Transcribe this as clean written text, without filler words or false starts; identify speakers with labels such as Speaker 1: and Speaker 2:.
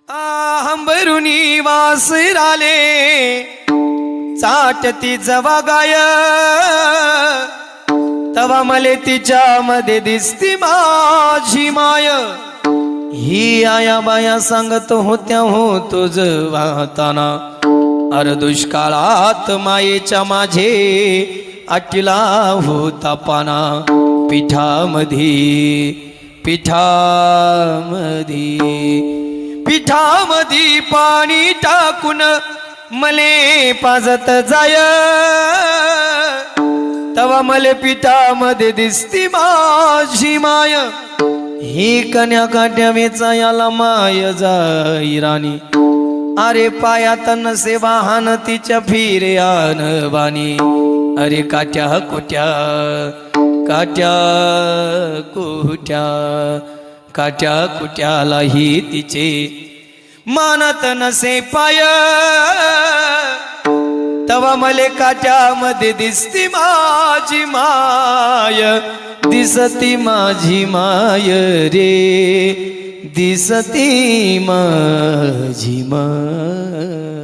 Speaker 1: हंबरुनी वासराले चाटती जवा गाय तवा मले तिच्यामध्ये दिसती माझी माय। ही आया बाया सांगत होत्या हो तुझ वाहताना अर दुष्काळात मायेच्या माझे आटीला होता पाना। पिठामध्ये पिठामध्ये पाणी टाकून मले पाजत जाय तवा मले पिठामध्ये दिसती माझी माय। ही कन्या काट्या वेचायाला माय जाई राणी अरे पायात नसे वाहन तिच्या फिर्यान बानी। अरे काट्या कुट्या काट्या कुट्याला ही तिचे मानत नसे पाय तवा मले काट्यामध्ये दिसती माझी माय। दिसती माझी माय रे दिसती माझी माय।